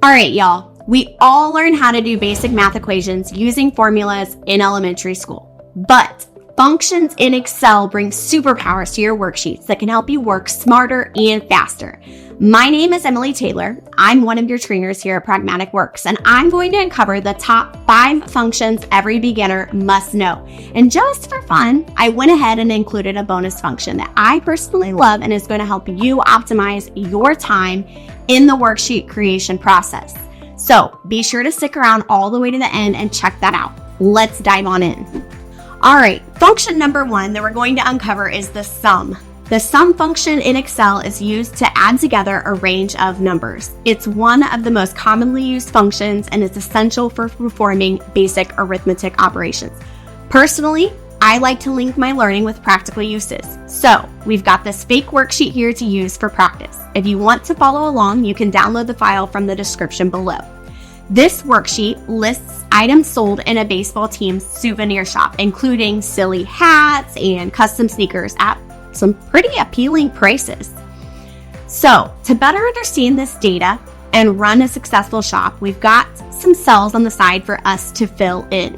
All right, y'all. We all learn how to do basic math equations using formulas in elementary school. But functions in Excel bring superpowers to your worksheets that can help you work smarter and faster. My name is Emily Taylor. I'm one of your trainers here at Pragmatic Works, and I'm going to uncover the top 5 functions every beginner must know. And just for fun, I went ahead and included a bonus function that I personally love and is going to help you optimize your time in the worksheet creation process. So be sure to stick around all the way to the end and check that out. Let's dive on in. All right, function number 1 that we're going to uncover is the sum. The sum function in Excel is used to add together a range of numbers. It's one of the most commonly used functions and is essential for performing basic arithmetic operations. Personally, I like to link my learning with practical uses. So we've got this fake worksheet here to use for practice. If you want to follow along, you can download the file from the description below. This worksheet lists items sold in a baseball team's souvenir shop, including silly hats and custom sneakers at some pretty appealing prices. So to better understand this data and run a successful shop, we've got some cells on the side for us to fill in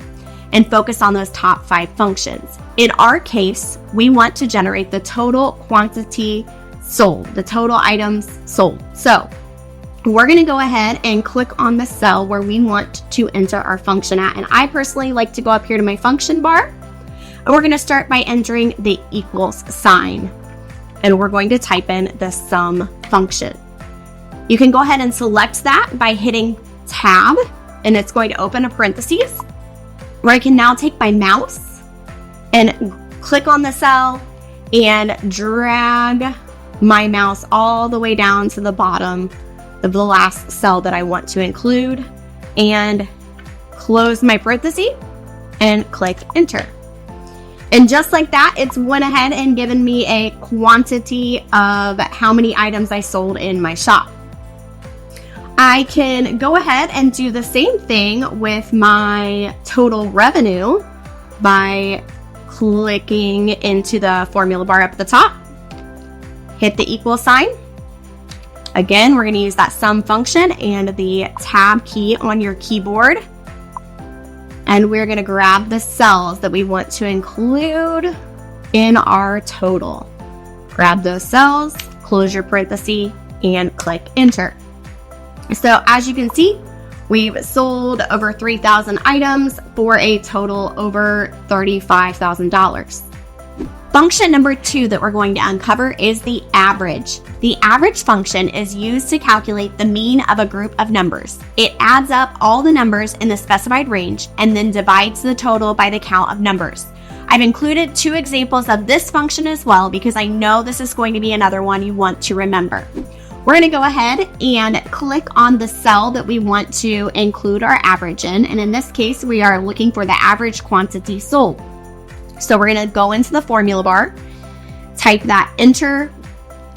and focus on those top 5 functions. In our case, we want to generate the total quantity sold, the total items sold. So we're going to go ahead and click on the cell where we want to enter our function at. And I personally like to go up here to my function bar. And we're going to start by entering the equals sign. And we're going to type in the sum function. You can go ahead and select that by hitting tab, and it's going to open a parentheses, where I can now take my mouse and click on the cell and drag my mouse all the way down to the bottom of the last cell that I want to include, and close my parentheses and click enter. And just like that, it's went ahead and given me a quantity of how many items I sold in my shop. I can go ahead and do the same thing with my total revenue by clicking into the formula bar up at the top, hit the equal sign. Again, we're going to use that sum function and the tab key on your keyboard. And we're going to grab the cells that we want to include in our total. Grab those cells, close your parenthesis, and click enter. So as you can see, we've sold over 3,000 items for a total over $35,000. Function number 2 that we're going to uncover is the average. The average function is used to calculate the mean of a group of numbers. It adds up all the numbers in the specified range and then divides the total by the count of numbers. I've included 2 examples of this function as well because I know this is going to be another one you want to remember. We're going to go ahead and click on the cell that we want to include our average in. And in this case, we are looking for the average quantity sold. So we're going to go into the formula bar, type that enter,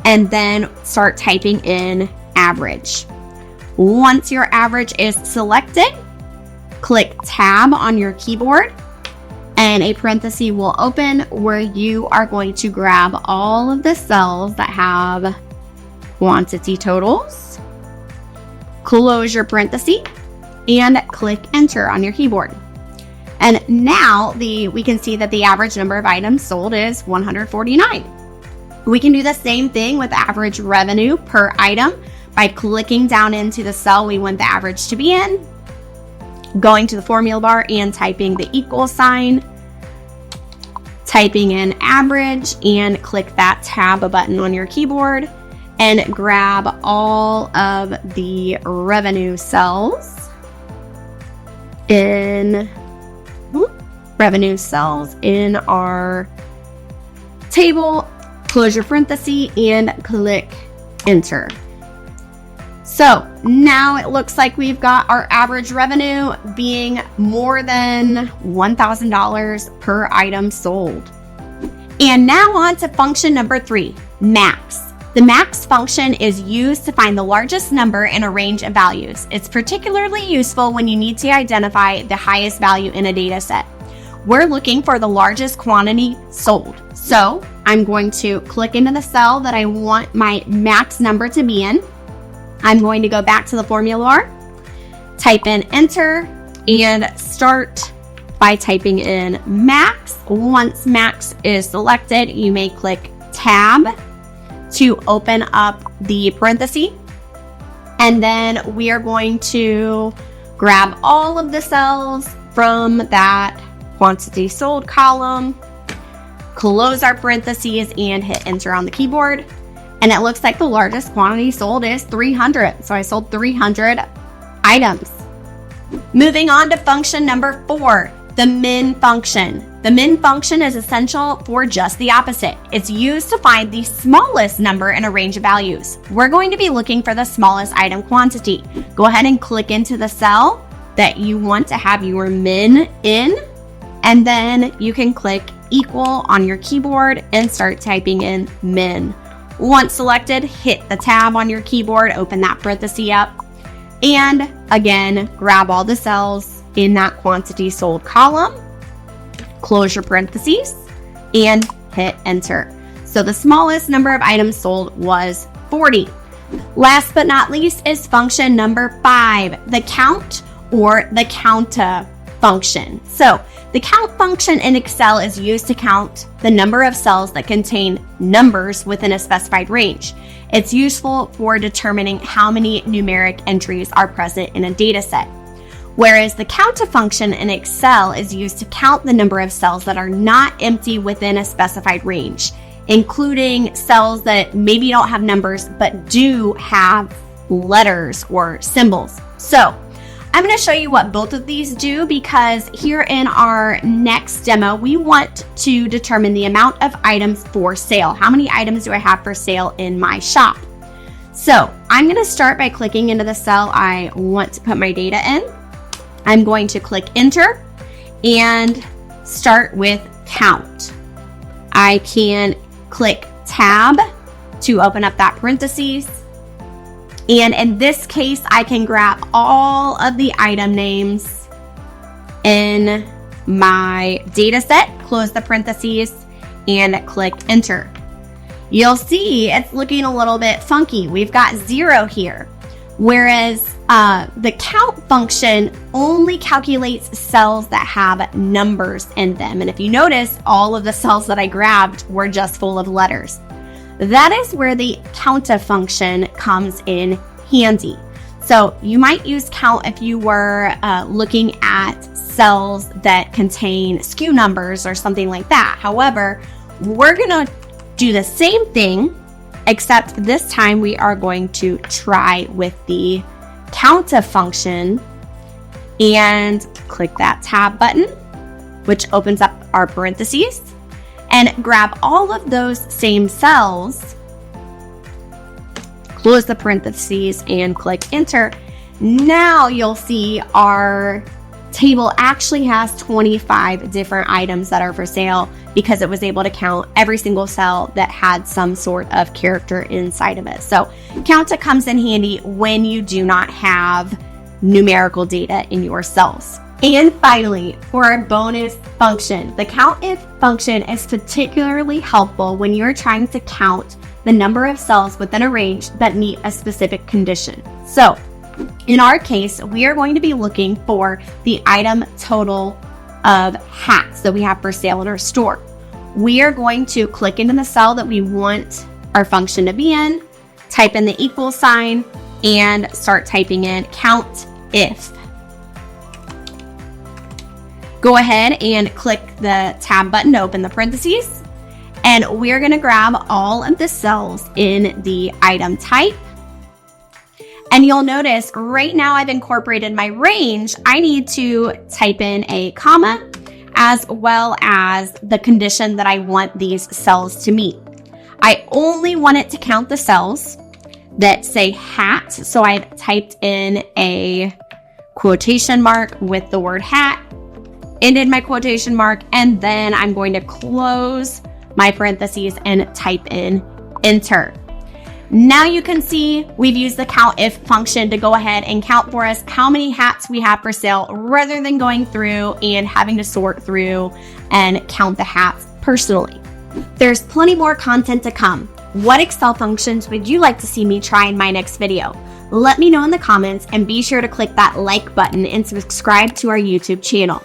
and then start typing in average. Once your average is selected, click tab on your keyboard and a parenthesis will open where you are going to grab all of the cells that have quantity totals, close your parenthesis, and click enter on your keyboard. And now we can see that the average number of items sold is 149. We can do the same thing with average revenue per item by clicking down into the cell we want the average to be in, going to the formula bar and typing the equal sign, typing in average, and click that tab button on your keyboard and grab all of the revenue cells in our table, close your parenthesis, and click enter. So now it looks like we've got our average revenue being more than $1,000 per item sold. And now on to function number 3, max. The max function is used to find the largest number in a range of values. It's particularly useful when you need to identify the highest value in a data set. We're looking for the largest quantity sold. So I'm going to click into the cell that I want my max number to be in. I'm going to go back to the formula bar, type in enter, and start by typing in max. Once max is selected, you may click tab to open up the parenthesis. And then we are going to grab all of the cells from that quantity sold column, close our parentheses, and hit enter on the keyboard. And it looks like the largest quantity sold is 300. So I sold 300 items. Moving on to function number 4, the min function. The min function is essential for just the opposite. It's used to find the smallest number in a range of values. We're going to be looking for the smallest item quantity. Go ahead and click into the cell that you want to have your min in, and then you can click equal on your keyboard and start typing in min. Once selected, hit the tab on your keyboard, open that parenthesis up, and again, grab all the cells in that quantity sold column, close your parentheses, and hit enter. So the smallest number of items sold was 40. Last but not least is function number 5, the count or the COUNTA function. So the count function in Excel is used to count the number of cells that contain numbers within a specified range. It's useful for determining how many numeric entries are present in a data set. Whereas the COUNTA function in Excel is used to count the number of cells that are not empty within a specified range, including cells that maybe don't have numbers but do have letters or symbols. So I'm going to show you what both of these do, because here in our next demo, we want to determine the amount of items for sale. How many items do I have for sale in my shop? So I'm going to start by clicking into the cell I want to put my data in. I'm going to click enter and start with count. I can click tab to open up that parentheses. And in this case, I can grab all of the item names in my data set, close the parentheses, and click enter. You'll see it's looking a little bit funky. We've got 0 here, whereas the count function only calculates cells that have numbers in them. And if you notice, all of the cells that I grabbed were just full of letters. That is where the COUNTA function comes in handy. So you might use count if you were looking at cells that contain SKU numbers or something like that. However, we're going to do the same thing, except this time we are going to try with the COUNTA function and click that tab button, which opens up our parentheses, and grab all of those same cells, close the parentheses, and click enter. Now you'll see our table actually has 25 different items that are for sale because it was able to count every single cell that had some sort of character inside of it. So COUNTA comes in handy when you do not have numerical data in your cells. And finally, for our bonus function, the COUNTIF function is particularly helpful when you're trying to count the number of cells within a range that meet a specific condition. So in our case, we are going to be looking for the item total of hats that we have for sale in our store. We are going to click into the cell that we want our function to be in, type in the equal sign, and start typing in COUNTIF. Go ahead and click the tab button to open the parentheses, and we're going to grab all of the cells in the item type. And you'll notice right now I've incorporated my range. I need to type in a comma as well as the condition that I want these cells to meet. I only want it to count the cells that say hat. So I've typed in a quotation mark with the word hat, ended my quotation mark, and then I'm going to close my parentheses and type in enter. Now you can see we've used the COUNTIF function to go ahead and count for us how many hats we have for sale rather than going through and having to sort through and count the hats personally. There's plenty more content to come. What Excel functions would you like to see me try in my next video? Let me know in the comments, and be sure to click that like button and subscribe to our YouTube channel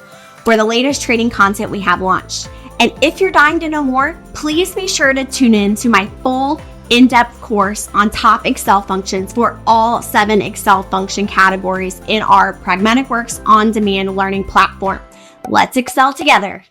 for the latest trading content we have launched. And if you're dying to know more, please be sure to tune in to my full in-depth course on top Excel functions for all 7 Excel function categories in our Pragmatic Works on-demand learning platform. Let's excel together.